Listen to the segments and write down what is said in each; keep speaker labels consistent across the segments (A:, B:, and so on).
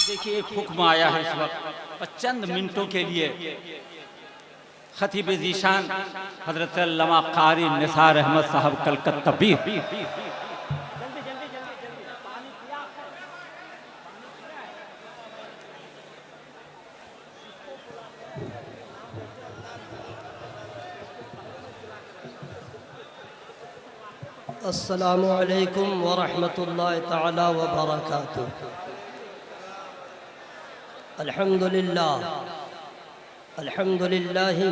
A: देखिए एक हुक्म आया है इस वक्त और चंद मिनटों के लिए खतीब ज़ीशान हजरत अल्लामा कारी निसार अहमद साहब कलकत्ता
B: अस्सलामु अलैकुम व रहमतुल्लाहि तआला व बरकातुहू। अल्हम्दुलिल्लाह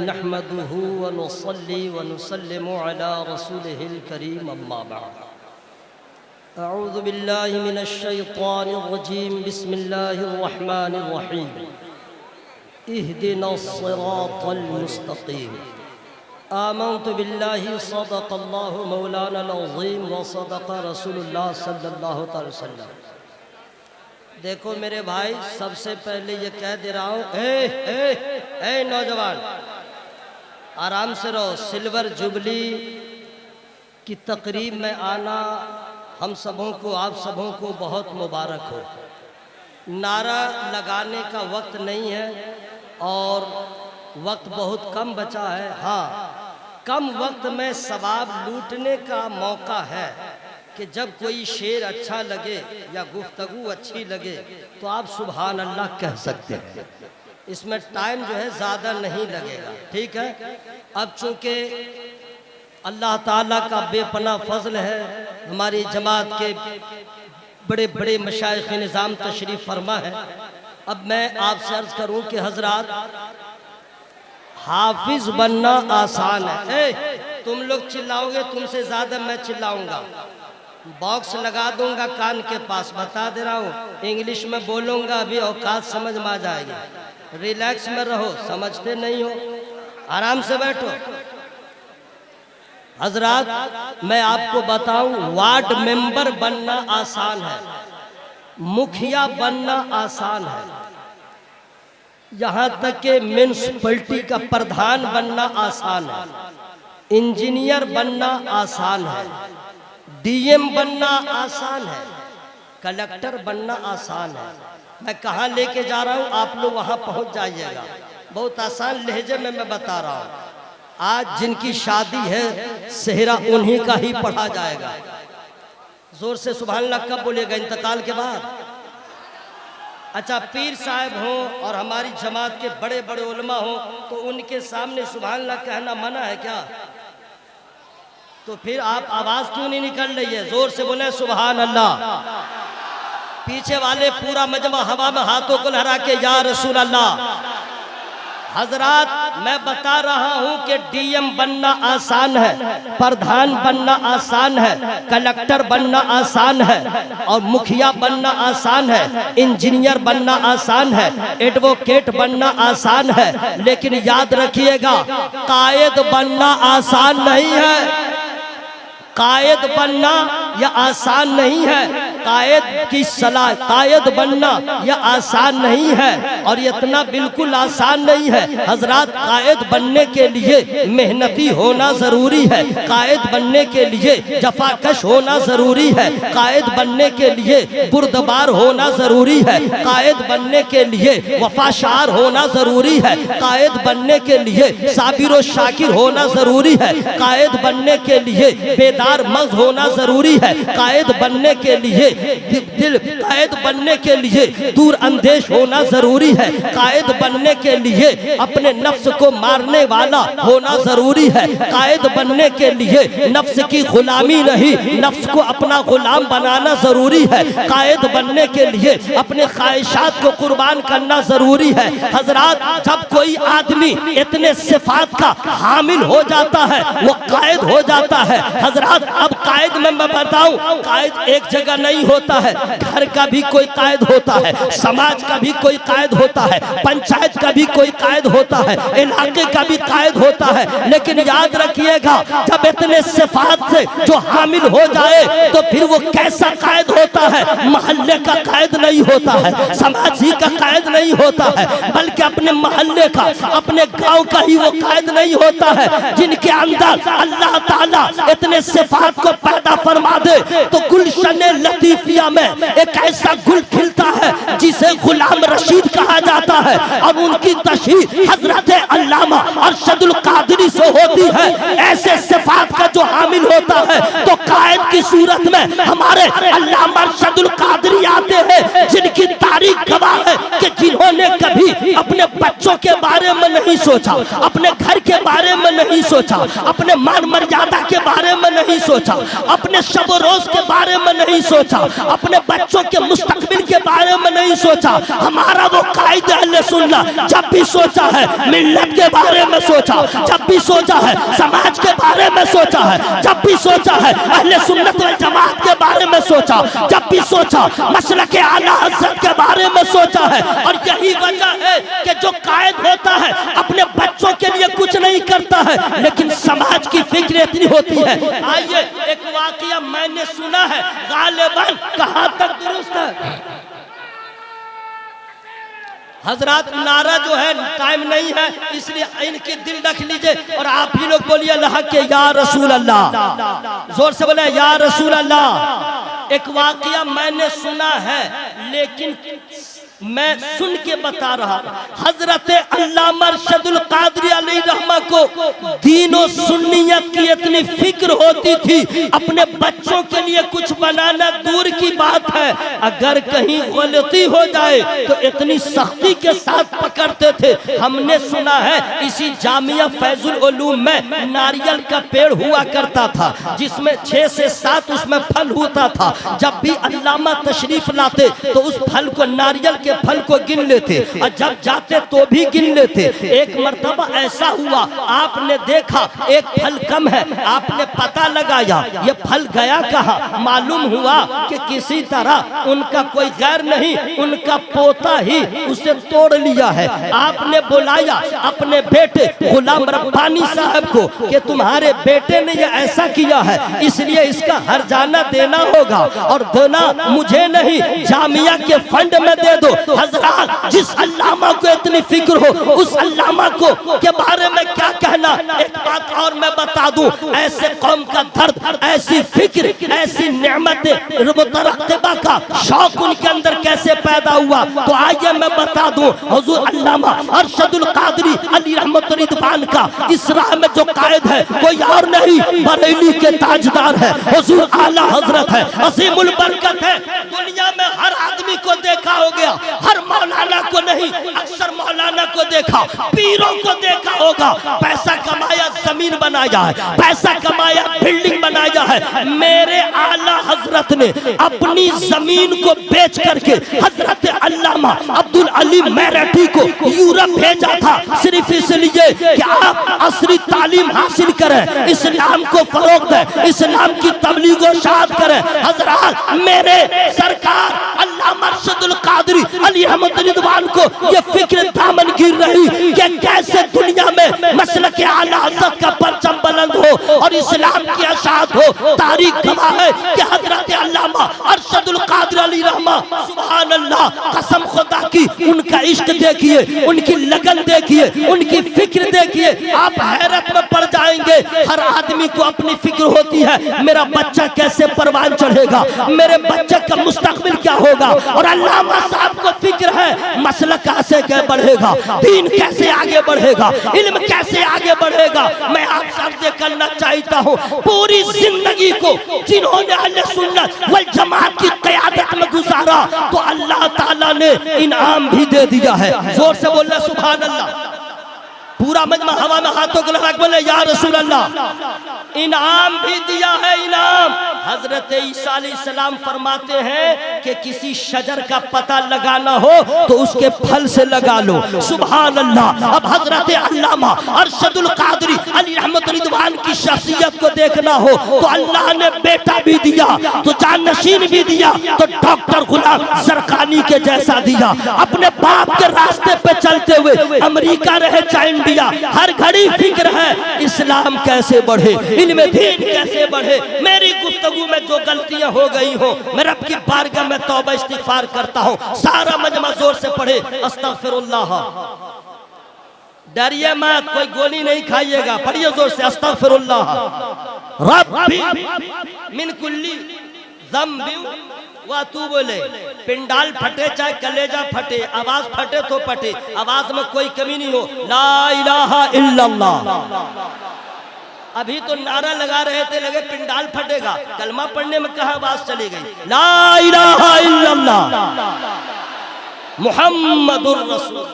B: नहमदुहु व नुसल्ली व नुसल्लिमु अला रसूलिहिल करीम अम्मा बअद। अऊज़ु बिल्लाहि मिनश शैतानिर रजीम बिस्मिल्लाहिर रहमानिर रहीम। इहदिनस सिरातल मुस्तकीम। आमन्तु बिल्लाहि सदक़ल्लाहु मौलानल अज़ीम व सदक़ रसूलुल्लाह सल्लल्लाहु अलैहि वसल्लम। देखो मेरे भाई, सबसे पहले ये कह दे रहा हूँ, ए नौजवान, आराम से रहो। सिल्वर जुबली की तकरीब में आना हम सबों को, आप सबों को बहुत मुबारक हो। नारा लगाने का वक्त नहीं है और वक्त बहुत कम बचा है। हाँ, कम वक्त में सवाब लूटने का मौका है कि जब कोई शेर अच्छा लगे या गुफ्तगू अच्छी लगे तो आप सुभान अल्लाह कह सकते हैं। इसमें टाइम जो है ज़्यादा नहीं लगेगा, ठीक है। अब चूँकि अल्लाह ताला का बेपनाह फजल है, हमारी जमात के बड़े बड़े मशाइख निज़ाम तशरीफ़ फरमा है। अब मैं आपसे अर्ज़ करूँ कि हजरात, हाफिज बनना आसान है। तुम लोग चिल्लाओगे, तुमसे ज्यादा मैं चिल्लाऊंगा। बॉक्स लगा दूंगा कान के पास, बता दे रहा हूँ। इंग्लिश में बोलूंगा, अभी औकात समझ में आ जाएगी। रिलैक्स में रहो, समझते नहीं हो, आराम से बैठो। हजरात, मैं आपको बताऊं, वार्ड मेंबर बनना आसान है, मुखिया बनना आसान है, यहाँ तक कि म्यूनिसिपैलिटी का प्रधान बनना आसान है, इंजीनियर बनना आसान है, डीएम बनना आसान है, कलेक्टर बनना आसान है। मैं कहाँ लेके जा रहा हूँ, आप लोग वहाँ पहुँच जाइएगा। बहुत आसान लहजे में मैं बता रहा हूँ। आज जिनकी शादी है, सेहरा उन्हीं का ही पढ़ा जाएगा। जोर से सुभान अल्लाह कब बोलिएगा? इंतकाल के बाद। अच्छा, पीर साहब हो और हमारी जमात के बड़े बड़े उलमा हो तो उनके सामने सुभान अल्लाह कहना मना है क्या? तो फिर आप आवाज क्यों नहीं निकल रही है? जोर से बोले सुभान अल्लाह। पीछे वाले पूरा मजमा हवा में हाथों को लहरा के या रसूल अल्लाह। हजरात, मैं बता रहा हूं कि डीएम बनना आसान है, प्रधान बनना आसान है, कलेक्टर बनना आसान है और मुखिया बनना आसान है, इंजीनियर बनना आसान है, एडवोकेट बनना आसान है। लेकिन याद रखिएगा, कायद बनना आसान नहीं है। कायद बनना यह आसान नहीं है। कायद की सलाह, कायद बनना यह आसान नहीं है और इतना बिल्कुल आसान नहीं है। हजरात, कायद बनने के लिए मेहनती होना जरूरी है, कायद बनने के लिए जफाकश होना जरूरी है, कायद बनने के लिए बुर्दबार होना जरूरी है, कायद बनने के लिए वफाशार होना जरूरी है, कायद बनने के लिए साबिर और शाकिर होना जरूरी है, कायद बनने के लिए बेदार मग़ज़ होना जरूरी है, कायद बनने के लिए कायद बनने के लिए दूर अंदेश होना जरूरी है, कायद बनने के लिए अपने नफ्स को मारने वाला होना जरूरी है, कायद बनने के लिए नफ्स की गुलामी नहीं, नफ्स को अपना गुलाम बनाना जरूरी है, कायद बनने के लिए अपने ख्वाहिशात को कुर्बान करना जरूरी है। हजरात, जब कोई आदमी इतने सिफात का हामिल हो जाता है वो कायद हो जाता है। हजरात, अब कायद में मैं बताऊं, कायद एक जगह नहीं होता है, घर का भी कोई कायद होता है, समाज का भी कोई कायद होता है, पंचायत का भी कोई कायद होता है, इलाके का भी कायद होता है। लेकिन याद रखिएगा, जब इतने सिफात से जो हामिल हो जाए तो फिर वो कैसा कायद होता है? मोहल्ले का कायद नहीं होता है, समाज ही का कायद नहीं होता है, बल्कि अपने मोहल्ले का, अपने गांव का ही वो कायद नहीं होता है। जिनके अंदर अल्लाह ताला इतने सिफात को पैदा फरमा दे तो गुलशन लतीफ शरीफिया में एक ऐसा गुल खिलता है जिसे गुलाम रशीद कहा जाता है। अब उनकी तशरीह हजरत अल्लामा अरशदुल कादरी से होती है। ऐसे सिफात का जो हामिल होता है तो कायद की सूरत में हमारे अल्लामा अरशदुल कादरी आते हैं, जिनकी तारीख गवाह है कि जिन्होंने कभी अपने बच्चों के बारे में नहीं सोचा, अपने घर के बारे में नहीं सोचा, अपने मान मर्यादा के बारे में नहीं सोचा, अपने शब रोज के बारे में नहीं सोचा, अपने बच्चों के मुस्तकबिल के बारे में नहीं सोचा। हमारा वो कायद अहले सुन्नत जब भी सोचा है मिल्लत के बारे में सोचा, जब भी सोचा है समाज के बारे में सोचा है, जब भी सोचा है अहले सुन्नत वल जमात के बारे में सोचा, जब भी सोचा मसलक आला हज़रत के बारे में सोचा है। और यही वजह है कि जो कायद होता है अपने बच्चों के लिए कुछ नहीं करता है, लेकिन समाज की फिक्र इतनी होती है। आइए एक वाकया मैंने सुना है, गालिबन कहाँ तक दुरुस्त है। हजरात नारा जो है टाइम नहीं है, इसलिए इनकी दिल रख लीजिए और आप ही लोग बोलिए अल्लाह के या रसूल अल्लाह, जोर से बोले या रसूल अल्लाह। एक वाकया मैंने सुना है, लेकिन मैं सुन के बता रहा। हजरत अल्लामा अरशदुल कादरी अलैहि रहमा को दीन और सुन्नियत की इतनी फिक्र होती थी, अपने बच्चों के लिए कुछ बनाना दूर की बात है, अगर कहीं गलती हो जाए तो इतनी सख्ती के साथ पकड़ते थे। हमने सुना है इसी जामिया फैजुल उलूम में नारियल का पेड़ हुआ करता था, जिसमें 6 से 7 उसमें फल होता था। जब भी अल्लामा तशरीफ लाते तो उस फल को, नारियल के फल को गिन लेते, और जब जाते तो भी गिन लेते। एक मर्तबा ऐसा हुआ, आपने देखा एक फल कम है, आपने पता लगाया ये फल गया कहाँ। मालूम हुआ कि किसी तरह उनका कोई गैर नहीं, उनका पोता ही उसे तोड़ लिया है। आपने बुलाया अपने बेटे गुलाम रब्बानी साहब को कि तुम्हारे बेटे ने ये ऐसा किया है, इसलिए इसका हर्जाना देना होगा, और देना मुझे नहीं जामिया के फंड में दे दो। हजरात जिस अल्लामा को इतनी फिक्र हो, उस अल्लामा को के बारे में क्या कहना। एक बात और मैं बता दूं, ऐसे कौम का दर्द, ऐसी फिक्र, ऐसी नेमत मुतरक्किबा का शौक उनके अंदर कैसे पैदा हुआ, तो आइए मैं बता दूं। हुजूर अल्लामा अरशदुल कादरी अलैहि रहमत रिदवान का इस राह में जो कायद है कोई और नहीं, बरेली के ताजदार है, हुजूर आला हजरत है, असीमुल बरकत है। दुनिया में हर आदमी को देखा हो गया, हर मौलाना को नहीं, अक्सर मौलाना को देखा, पीरों को देखा होगा। पैसा कमाया जमीन बनाया है, पैसा कमाया बिल्डिंग बनाया है। मेरे आला हजरत ने अपनी जमीन को बेच करके हजरत अल्लामा अब्दुल अली मेरठी को यूरोप भेजा था, सिर्फ इसलिए कि आप असली तालीम हासिल करें, इस्लाम को फरोग दें, इस्लाम की तबलीग और शाद करें। हजरत मेरे सरकार अल्लामा अरशदुल कादरी अलैहि रहमत रिदवान को ये फिक्र दामन गिर रही कि कैसे दुनिया में मसलक आला हज़रत का परचम बुलंद हो और इस्लाम की अशात हो। तारीख गवाह है कि हजरत अल्लामा अरशदुल कादरी अलैहि रहमा, सुभान अल्लाह, कसम खुदा की, उनका इश्क देखिए, उनकी लगन देखिए, उनकी फिक्र देखिए, आप हैरत में पड़ जाएंगे। हर आदमी को अपनी फिक्र होती है, मेरा बच्चा कैसे परवान चढ़ेगा, मेरे बच्चे का मुस्तकबिल क्या होगा। और अल्लामा साहब को फिक्र है मसला कैसे बढ़ेगा, दीन कैसे आगे बढ़ेगा, इल्म कैसे आगे बढ़ेगा। मैं आप सबसे करना चाहता हूँ, पूरी जिंदगी को जिन्होंने अहले सुन्नत वल जमात की क़यादत में गुजारा तो अल्लाह ताला ने इनाम भी दे दिया है। जोर से बोलना सुभान अल्लाह। पूरा मजमा हवा में हाथों को लगा के बोले या रसूल अल्लाह। इनाम भी दिया है, इनाम। हजरत ईसा अलैहिस्सलाम फरमाते हैं कि किसी शजर का पता लगाना हो तो उसके फल से लगा लो। सुभान अल्लाह। अब हजरत अल्लामा अरशदुल कादरी अलैहि रहमत रिदवान की शख्सियत को देखना हो तो अल्लाह ने बेटा भी दिया, तो जानशीन भी दिया, तो डॉक्टर गुलाम ज़रक़ानी के जैसा दिया। अपने बाप के रास्ते पे चलते हुए अमेरिका रहे चाहे इंडिया, हर घड़ी फिक्र है इस्लाम कैसे बढ़े, इल्म दीन कैसे बढ़े। मेरी गुफ्तगू में जो गलतियां हो गई हो मैं रब की बारगाह में तौबा इस्तिगफार करता हूँ। सारा मजमा जोर से पढ़े अस्तगफिरुल्लाह। डरिए मत, कोई गोली नहीं खाइएगा, पढ़िए जोर से अस्तगफिरुल्लाह रब्बी मिन कुल्ली ज़ंबिन वह तू बोले, पिंडाल फटे चाहे कलेजा फटे, आवाज फटे तो फटे, आवाज में कोई कमी नहीं हो। ला इलाहा इल्लल्लाह। अभी तो नारा लगा रहे थे, लगे पिंडाल फटेगा, कलमा पढ़ने में कहाँ आवाज चली गई। ला इलाहा इल्लल्लाह मुहम्मदुर रसूल।